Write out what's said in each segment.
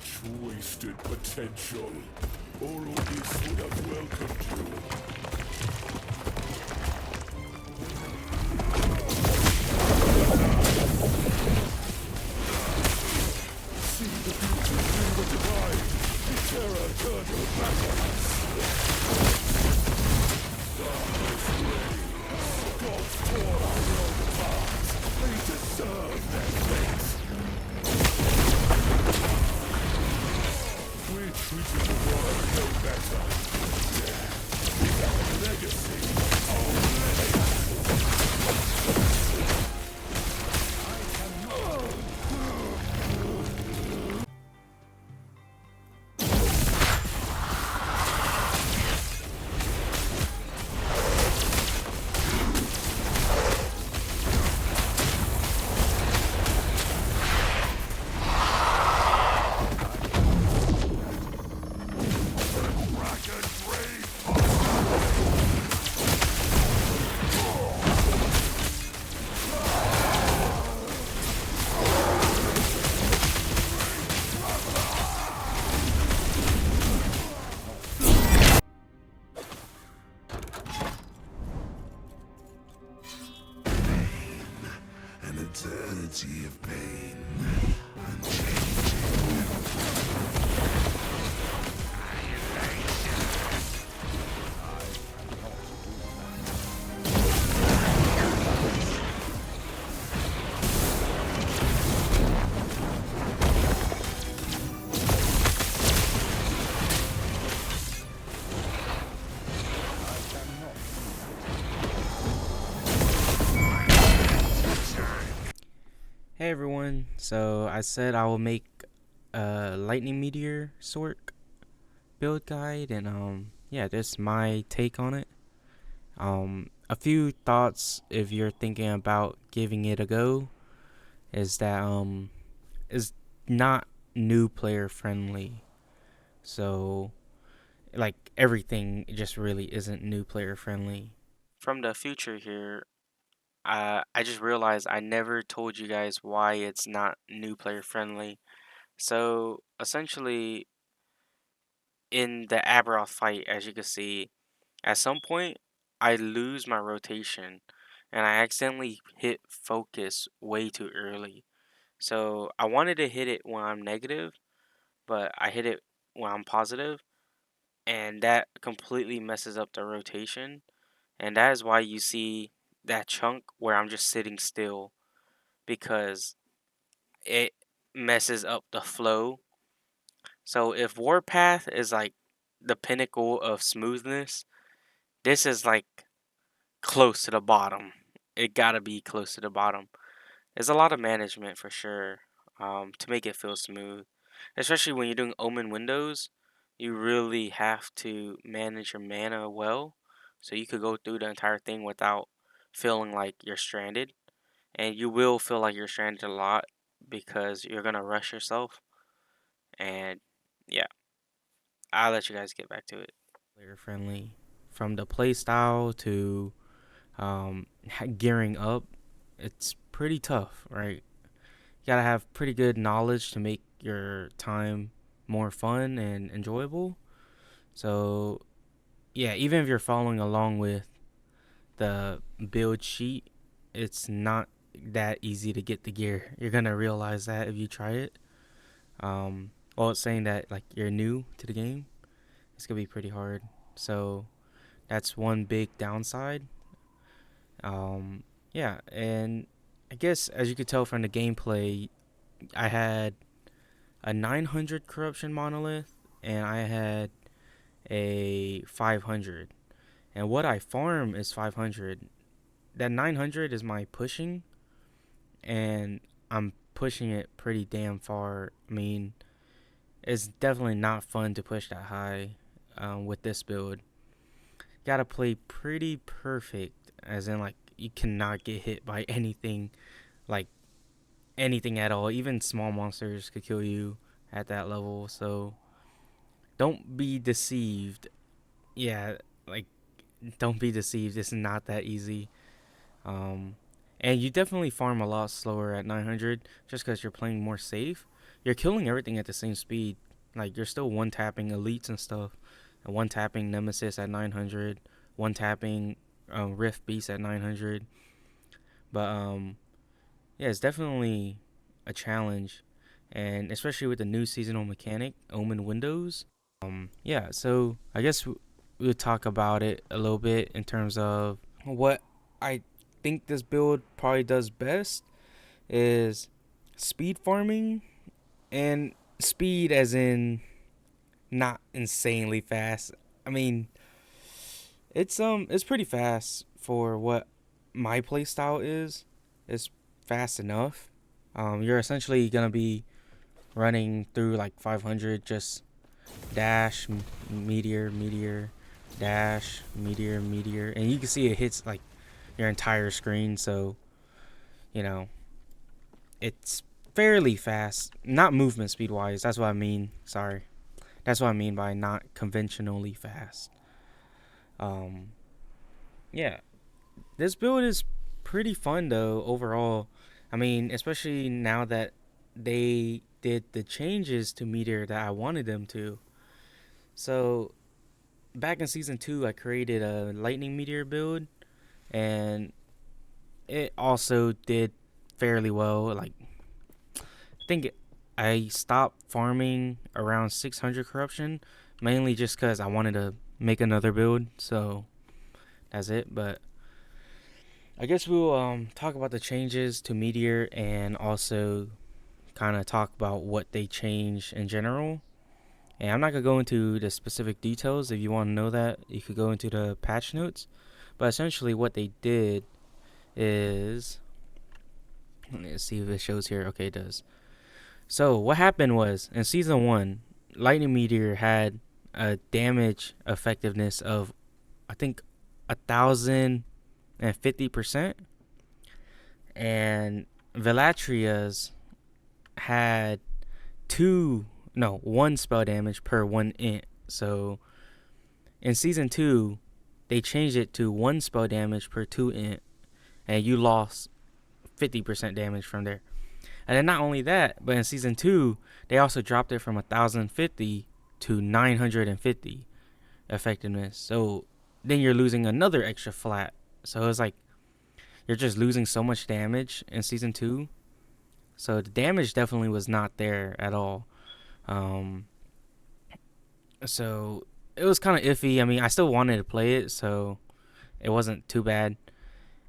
Much wasted potential. Orodis would have welcomed you. See the beauty through the divine. The terror turn your back on us. Darkness reigns. Gods pour our own paths. They deserve their fate. We treated the world no better. It's our legacy. Our legacy. An eternity of pain. Hey everyone, so I said I will make a Lightning Meteor sort build guide, and yeah, that's my take on it. A few thoughts if you're thinking about giving it a go is that is not new player friendly. So like everything just really isn't new player friendly. From the future here, I just realized I never told you guys why it's not new player friendly. So essentially, in the Aberoth fight, as you can see, at some point I lose my rotation and I accidentally hit focus way too early. So I wanted to hit it when I'm negative, but I hit it when I'm positive, and that completely messes up the rotation. And that is why you see that chunk where I'm just sitting still, because it messes up the flow. So if Warpath is like the pinnacle of smoothness, this is like close to the bottom. It gotta be close to the bottom. There's a lot of management for sure, to make it feel smooth. Especially when you're doing Omen windows, you really have to manage your mana well, so you could go through the entire thing without feeling like you're stranded. And you will feel like you're stranded a lot because you're gonna rush yourself. And yeah, I'll let you guys get back to it. Player friendly, from the playstyle to gearing up, it's pretty tough, right? You gotta have pretty good knowledge to make your time more fun and enjoyable. So yeah, even if you're following along with the build sheet, it's not that easy to get the gear. You're gonna realize that if you try it. Well, it's saying that like you're new to the game, it's gonna be pretty hard. So that's one big downside. Um, yeah, and I guess as you could tell from the gameplay, I had a 900 corruption monolith and I had a 500. And what I farm is 500. That 900 is my pushing, and I'm pushing it pretty damn far. I mean, it's definitely not fun to push that high with this build. Gotta play pretty perfect, as in, like, you cannot get hit by anything, like, anything at all. Even small monsters could kill you at that level, so don't be deceived. Yeah, like, don't be deceived. It's not that easy. Um, And you definitely farm a lot slower at 900 just because you're playing more safe. You're killing everything at the same speed. Like, you're still one tapping elites and stuff, and one tapping Nemesis at 900, one tapping Rift Beast at 900. But yeah, it's definitely a challenge, and especially with the new seasonal mechanic, Omen Windows. Yeah, so I guess we'll talk about it a little bit in terms of what I think this build probably does best is speed farming, and speed as in not insanely fast. I mean, it's pretty fast for what my playstyle is. It's fast enough. You're essentially gonna be running through like 500, just dash, meteor, meteor, dash, meteor, meteor, and you can see it hits like your entire screen. So you know it's fairly fast, not movement speed wise. That's what I mean. Sorry, that's what I mean by not conventionally fast. Um, yeah, this build is pretty fun though overall. I mean, especially now that they did the changes to Meteor that I wanted them to. So back in season 2, I created a Lightning Meteor build, and it also did fairly well. Like, I think I stopped farming around 600 corruption, mainly just because I wanted to make another build. So that's it. But I guess we'll talk about the changes to Meteor and also kind of talk about what they change in general. And I'm not going to go into the specific details. If you want to know that, you could go into the patch notes. But essentially what they did is, let's see if it shows here. Okay, it does. So what happened was, in season 1, Lightning Meteor had a damage effectiveness of, I think, 1,050%. And Vilatria's had one spell damage per 1 int. So in season 2, they changed it to 1 spell damage per 2 int, and you lost 50% damage from there. And then not only that, but in season 2, they also dropped it from 1,050 to 950 effectiveness. So then you're losing another extra flat. So it's like you're just losing so much damage in season 2. So the damage definitely was not there at all. So it was kind of iffy. I mean, I still wanted to play it, so it wasn't too bad.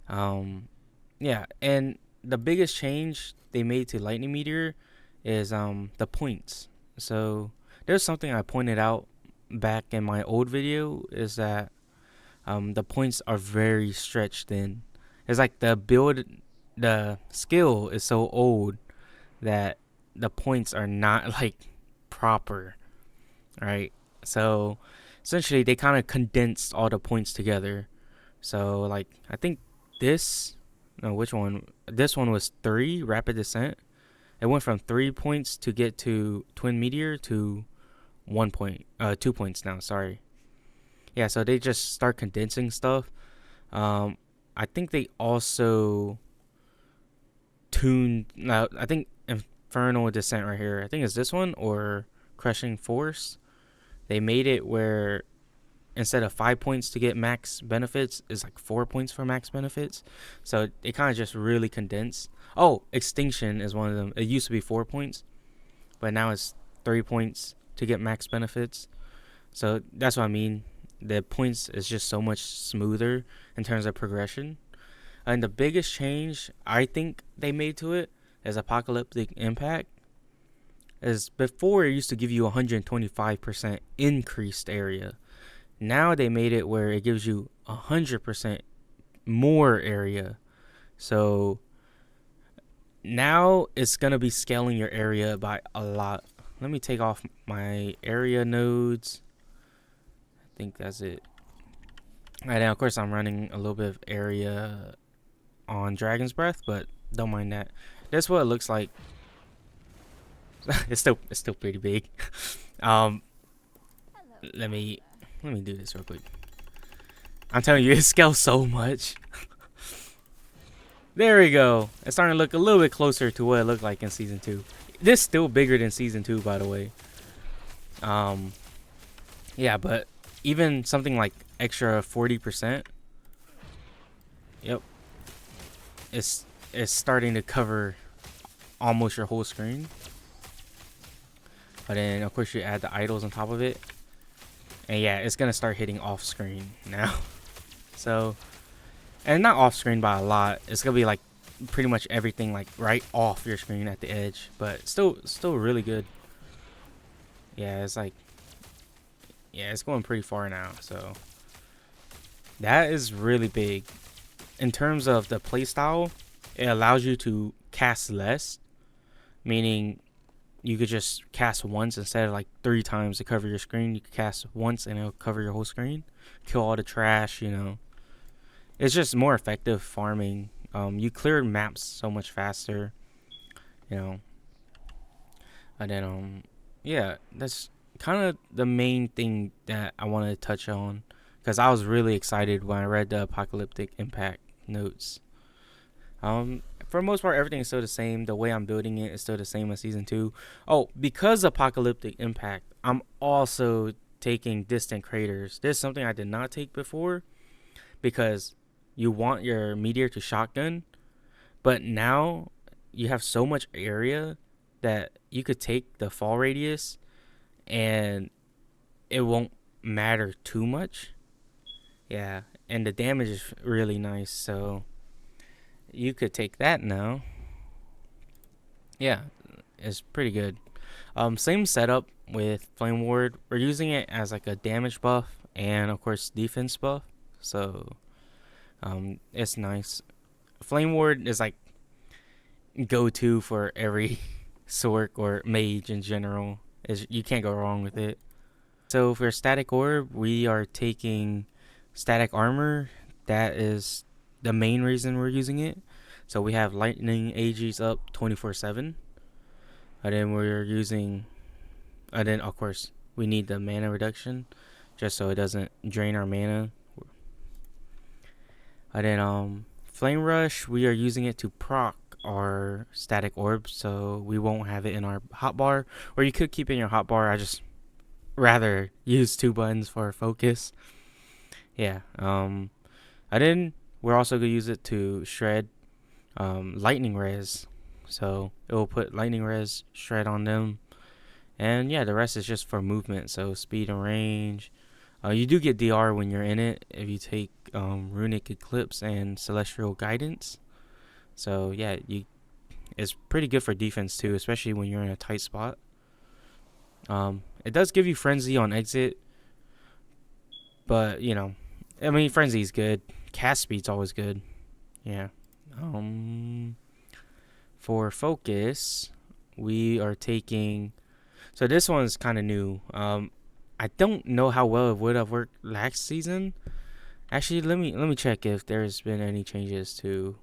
Yeah, and the biggest change they made to Lightning Meteor is the points. So there's something I pointed out back in my old video, is that the points are very stretched thin. It's like the skill is so old that the points are not like proper, right? So essentially they kind of condensed all the points together. So like I think this no which one this one was 3 rapid descent. It went from 3 points to get to twin meteor to 2 points now, sorry. Yeah, so they just start condensing stuff. I think they also tuned, I think Infernal Descent right here, I think it's this one, or Crushing Force. They made it where instead of 5 points to get max benefits, it's like 4 points for max benefits. So it kind of just really condensed. Oh, Extinction is one of them. It used to be 4 points, but now it's 3 points to get max benefits. So that's what I mean. The points is just so much smoother in terms of progression. And the biggest change I think they made to it is Apocalyptic Impact. Is before it used to give you 125% increased area. Now they made it where it gives you 100% more area. So now it's going to be scaling your area by a lot. Let me take off my area nodes. I think that's it. Alright, now of course I'm running a little bit of area on Dragon's Breath, but don't mind that. That's what it looks like. it's still pretty big. Let me do this real quick. I'm telling you, it scales so much. There we go. It's starting to look a little bit closer to what it looked like in season 2. This is still bigger than season 2, by the way. Yeah, but even something like extra 40%. Yep. It's starting to cover almost your whole screen. But then of course you add the idols on top of it. And yeah, it's gonna start hitting off screen now. So, and not off screen by a lot. It's gonna be like pretty much everything like right off your screen at the edge, but still really good. Yeah, it's like, yeah, it's going pretty far now. So that is really big in terms of the playstyle. It allows you to cast less, meaning you could just cast once instead of like 3 times to cover your screen. You could cast once and it'll cover your whole screen, kill all the trash, you know. It's just more effective farming. You clear maps so much faster, you know. And then yeah, that's kind of the main thing that I wanted to touch on, because I was really excited when I read the apocalyptic impact notes. For the most part, everything is still the same. The way I'm building it is still the same as season 2. Oh, because apocalyptic impact, I'm also taking distant craters. This is something I did not take before, because you want your meteor to shotgun, but now you have so much area that you could take the fall radius and it won't matter too much. Yeah, and the damage is really nice, so you could take that now. Yeah, it's pretty good. Same setup with Flame Ward. We're using it as like a damage buff and of course defense buff, so it's nice. Flame Ward is like go-to for every Sorc or mage in general. You can't go wrong with it. So for static orb, we are taking static armor. That is the main reason we're using it. So we have lightning AGs up 24/7. And then we're using, and then of course we need the mana reduction just so it doesn't drain our mana. And then flame rush, we are using it to proc our static orb, so we won't have it in our hotbar, or you could keep it in your hotbar. I just rather use 2 buttons for focus. Yeah. And then we're also gonna use it to shred lightning res, so it will put lightning res shred on them. And yeah, the rest is just for movement, so speed and range. You do get DR when you're in it if you take runic eclipse and celestial guidance. So yeah, it's pretty good for defense too, especially when you're in a tight spot. It does give you frenzy on exit, but you know, I mean, frenzy is good. Cast speed's always good. Yeah. For focus, we are taking. So this one's kind of new. I don't know how well it would have worked last season. Actually, let me check if there's been any changes to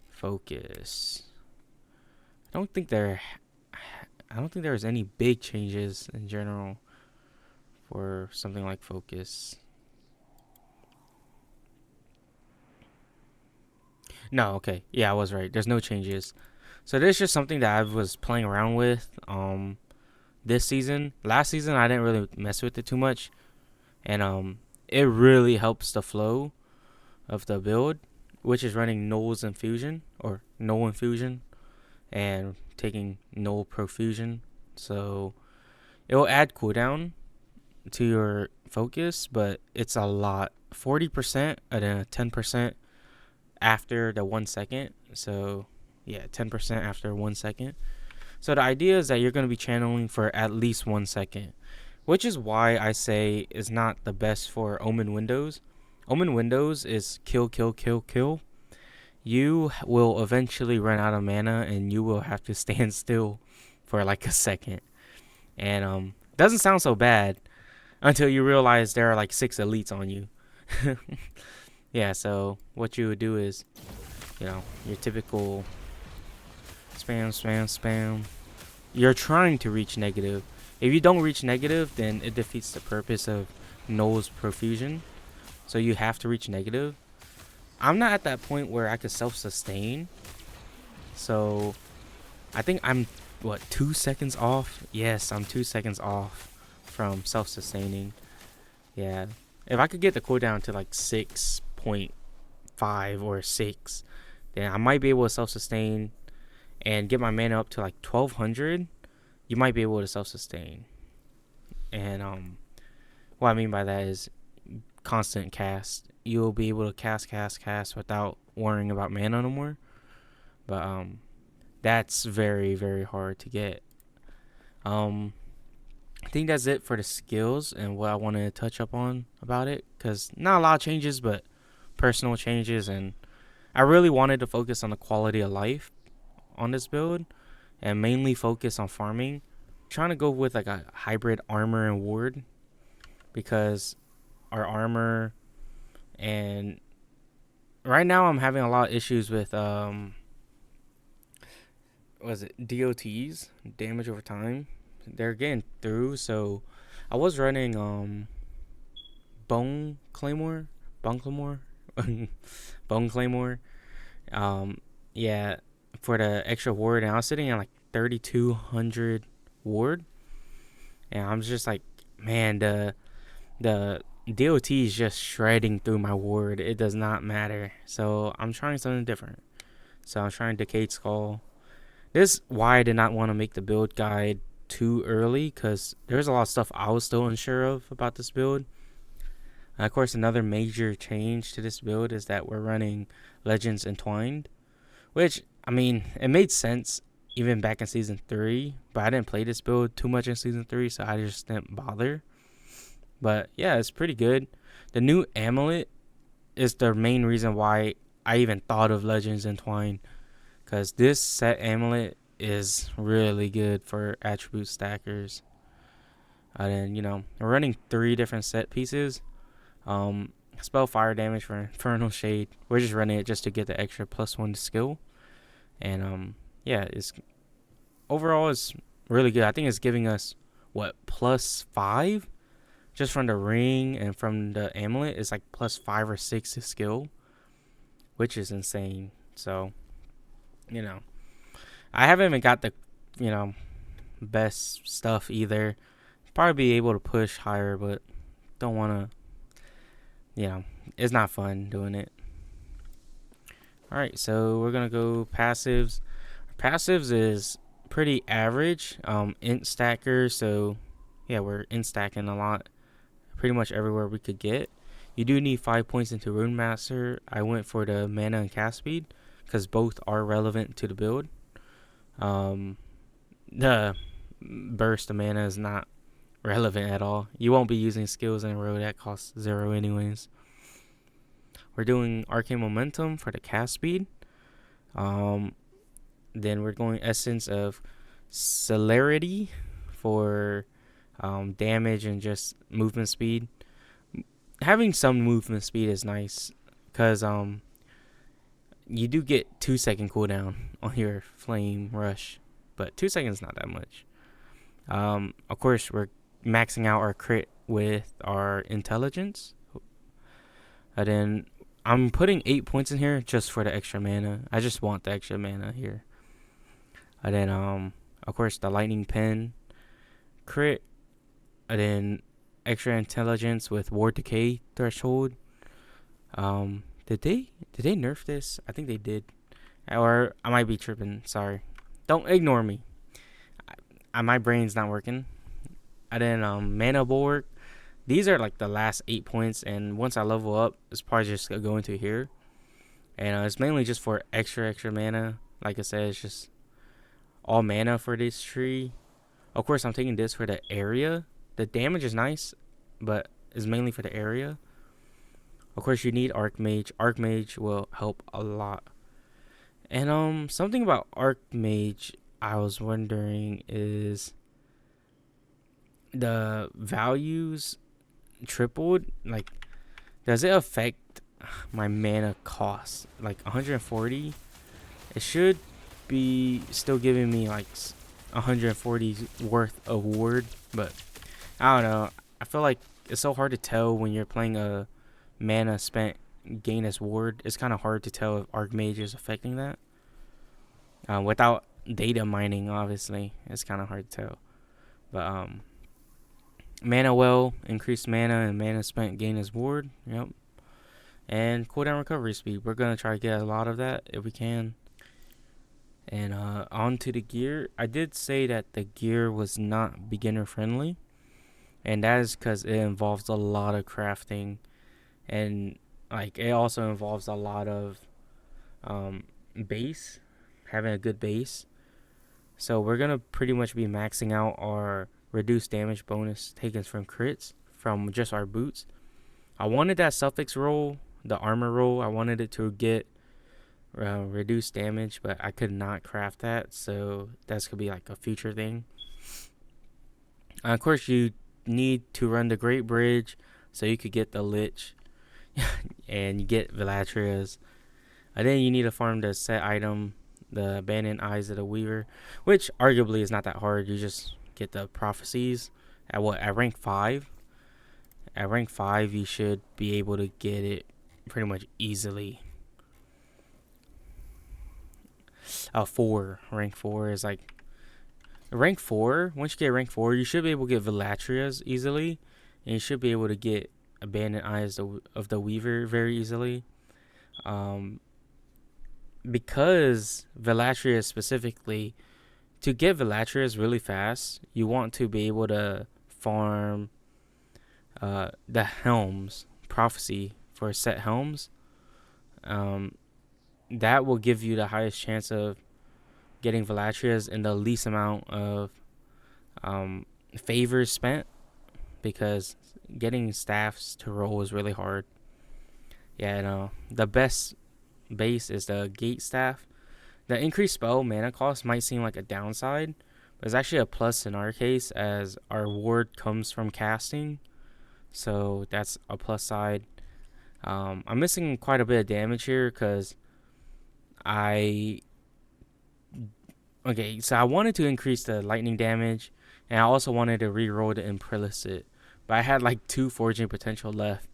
focus. I don't think there's any big changes in general for something like focus. No, okay. Yeah, I was right. There's no changes. So this is just something that I was playing around with this season. Last season I didn't really mess with it too much. And it really helps the flow of the build, which is running Null's Infusion or Null Infusion and taking Null Profusion. So it will add cooldown to your focus, but it's a lot. 40% and then 10% after the 1 second. So yeah, 10% after 1 second. So the idea is that you're going to be channeling for at least 1 second, which is why I say is not the best for Omen Windows. Omen Windows is kill, kill, kill, kill. You will eventually run out of mana and you will have to stand still for like a second. And doesn't sound so bad until you realize there are like 6 elites on you. Yeah, so what you would do is, you know, your typical spam, spam, spam. You're trying to reach negative. If you don't reach negative, then it defeats the purpose of Null's Profusion. So you have to reach negative. I'm not at that point where I could self-sustain. So I think I'm, what, 2 seconds off? Yes, I'm 2 seconds off from self-sustaining. Yeah. If I could get the cooldown to like 6.5 or 6, then I might be able to self-sustain and get my mana up to like 1200. You might be able to self-sustain. And what I mean by that is constant cast. You'll be able to cast without worrying about mana no more. But that's very, very hard to get. I think that's it for the skills and what I wanted to touch up on about it, because not a lot of changes, but personal changes, and I really wanted to focus on the quality of life on this build and mainly focus on farming. Trying to go with like a hybrid armor and ward, because our armor, and right now I'm having a lot of issues with DOTs, damage over time. They're getting through, so I was running bone claymore bone claymore yeah, for the extra ward, and I was sitting at like 3200 ward, and I'm just like, man, the DOT is just shredding through my ward. It does not matter. So I'm trying something different. So I'm trying Decayed Skull. This is why I did not want to make the build guide too early, because there's a lot of stuff I was still unsure of about this build. Of course, another major change to this build is that we're running Legends Entwined, which, I mean, it made sense even back in Season 3, but I didn't play this build too much in Season 3, so I just didn't bother. But yeah, it's pretty good. The new amulet is the main reason why I even thought of Legends Entwined, because this set amulet is really good for attribute stackers. And then, you know, we're running 3 different set pieces. Spell fire damage for Infernal Shade. We're just running it just to get the extra +1 to skill. And yeah, overall it's really good. I think it's giving us what, +5 just from the ring, and from the amulet is like +5 or 6 to skill, which is insane. So, you know, I haven't even got the, you know, best stuff either. Probably be able to push higher, but don't want to, you know, it's not fun doing it. Alright, so we're going to go passives. Passives is pretty average. Int stacker, so yeah, we're int stacking a lot. Pretty much everywhere we could get. You do need 5 points into Rune Master. I went for the mana and cast speed, because both are relevant to the build. The burst of mana is not relevant at all. You won't be using skills in a row that costs 0 anyways. We're doing Arcane Momentum for the cast speed. Then we're going Essence of Celerity for damage and just movement speed. Having some movement speed is nice, because you do get 2 second cooldown on your flame rush, but 2 seconds is not that much. Of course, we're maxing out our crit with our intelligence, and then I'm putting 8 points in here just for the extra mana. I just want the extra mana here. And then of course, the lightning pen crit, and then extra intelligence with ward decay threshold. Did they nerf this? I think they did, or I might be tripping. Sorry, don't ignore me. My brain's not working. And then mana bulwark. These are like the last 8 points, and once I level up, it's probably just gonna go into here. And it's mainly just for extra mana. Like I said, it's just all mana for this tree. Of course, I'm taking this for the area. The damage is nice, but it's mainly for the area. Of course, you need Archmage. Archmage will help a lot. And something about Archmage I was wondering is the values tripled. Like, does it affect my mana cost? Like 140, it should be still giving me like 140 worth of ward, but I don't know. I feel like it's so hard to tell when you're playing a mana spent gain as ward. It's kind of hard to tell if Archmage is affecting that. Without data mining, obviously, it's kind of hard to tell. But mana well, increased mana and mana spent gain as ward. Yep. And cooldown recovery speed. We're gonna try to get a lot of that if we can. And on to the gear. I did say that the gear was not beginner friendly, and that is because it involves a lot of crafting, and like it also involves a lot of base, having a good base. So we're gonna pretty much be maxing out our reduced damage bonus taken from crits from just our boots. I wanted that suffix roll, the armor roll. I wanted it to get reduced damage, but I could not craft that, so that's gonna be like a future thing. Of course, you need to run the Great Bridge so you could get the Lich and you get Vilatrias. And then you need to farm the set item, the Abandoned Eyes of the Weaver, which arguably is not that hard. You just get the prophecies at rank 5. At rank 5, you should be able to get it pretty much easily. 4. Rank 4 is like... Rank 4, once you get rank 4, you should be able to get Vilatrias easily. And you should be able to get Abandoned Eyes of the Weaver very easily. Because Vilatria specifically, to get Vilatrias really fast, you want to be able to farm the Helms prophecy for set Helms. That will give you the highest chance of getting Vilatrias in the least amount of favors spent, because getting staffs to roll is really hard. Yeah, no, the best base is the gate staff. The increased spell mana cost might seem like a downside, but it's actually a plus in our case, as our ward comes from casting, so that's a plus side. I'm missing quite a bit of damage here because I wanted to increase the lightning damage, and I also wanted to reroll the Implicit, but I had like 2 forging potential left,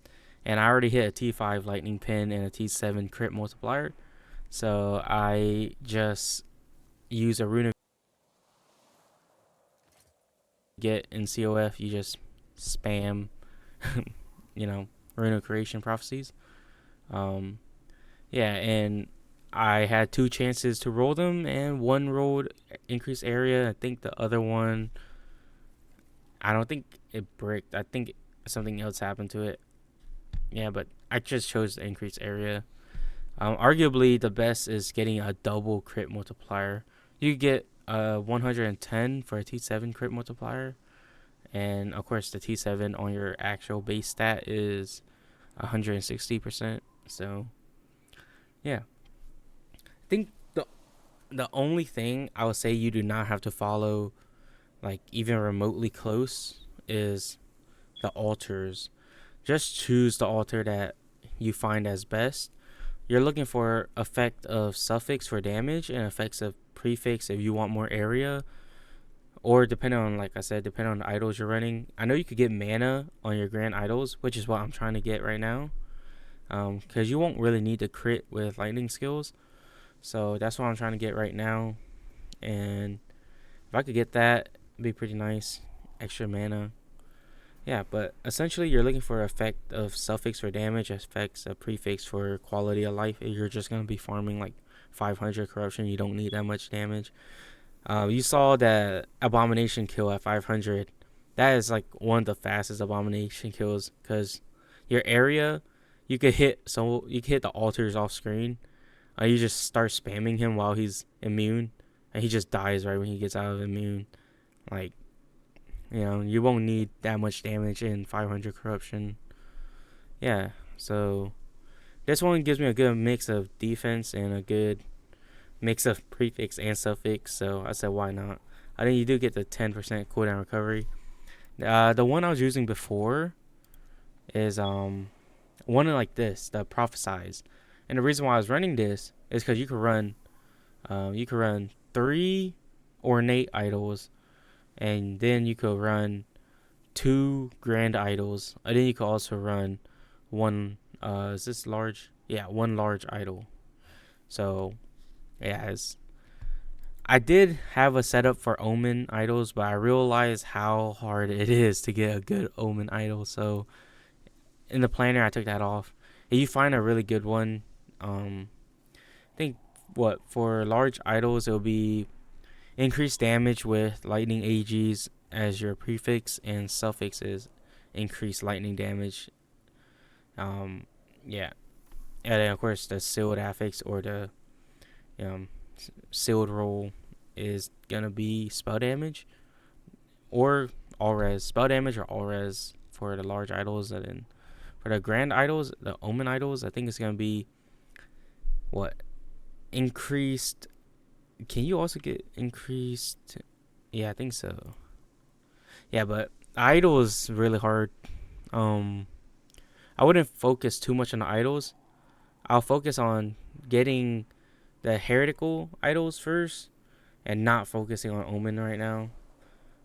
and I already hit a T5 lightning pin and a T7 crit multiplier, so I just use a rune get in COF. You just spam rune of creation prophecies. And I had 2 chances to roll them, and one rolled increased area. I think the other one, I don't think it bricked. I think something else happened to it. Yeah, but I just chose the increased area. Arguably, the best is getting a double crit multiplier. You get 110 for a T7 crit multiplier. And, of course, the T7 on your actual base stat is 160%. So, yeah. I think the only thing I would say you do not have to follow, like, even remotely close, is the altars. Just choose the altar that you find as best. You're looking for effect of suffix for damage and effects of prefix if you want more area. Or depending on, like I said, depending on the idols you're running. I know you could get mana on your grand idols, which is what I'm trying to get right now. Because you won't really need to crit with lightning skills. So that's what I'm trying to get right now. And if I could get that, it'd be pretty nice. Extra mana. Yeah, but essentially you're looking for effect of suffix for damage, effects of prefix for quality of life. If you're just going to be farming like 500 corruption, you don't need that much damage. You saw that abomination kill at 500. That is like one of the fastest abomination kills, because your area, you could hit the altars off screen. You just start spamming him while he's immune, and he just dies right when he gets out of immune. Like, you won't need that much damage in 500 corruption. Yeah, so this one gives me a good mix of defense and a good mix of prefix and suffix, so I said why not. I think you do get the 10% cooldown recovery. The one I was using before is one like this, the prophesize. And the reason why I was running this is because you could run 3 ornate idols, and then you could run 2 grand idols, and then you could also run 1 Is this large? Yeah, one large idol. So yeah, I did have a setup for Omen idols, but I realized how hard it is to get a good Omen idol. So in the planner, I took that off. If you find a really good one, I think what for large idols it'll be increased damage with lightning AGs as your prefix, and suffix is increased lightning damage. Um, yeah, and then of course the sealed affix or the um, sealed roll is gonna be spell damage or all res, spell damage or all res for the large idols, and then for the grand idols, the omen idols, I think it's gonna be what increased. Can you also get increased? Yeah, I think so. Yeah, but idol is really hard. Um, I wouldn't focus too much on the idols. I'll focus on getting the heretical idols first, and not focusing on Omen right now.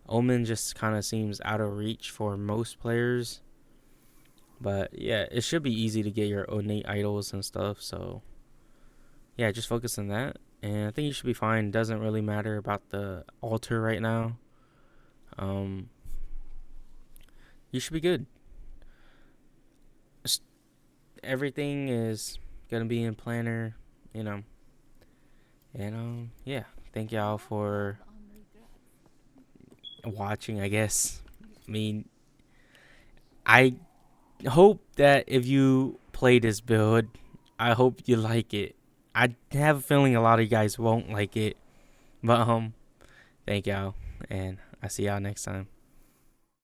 Omen just kind of seems out of reach for most players. But yeah, it should be easy to get your innate idols and stuff. So yeah, just focus on that. And I think you should be fine. Doesn't really matter about the altar right now. Um, you should be good. Everything is gonna be in planner, you know. And yeah, thank y'all for watching. I guess. I mean, I hope that if you play this build, I hope you like it. I have a feeling a lot of you guys won't like it, but thank y'all, and I see y'all next time.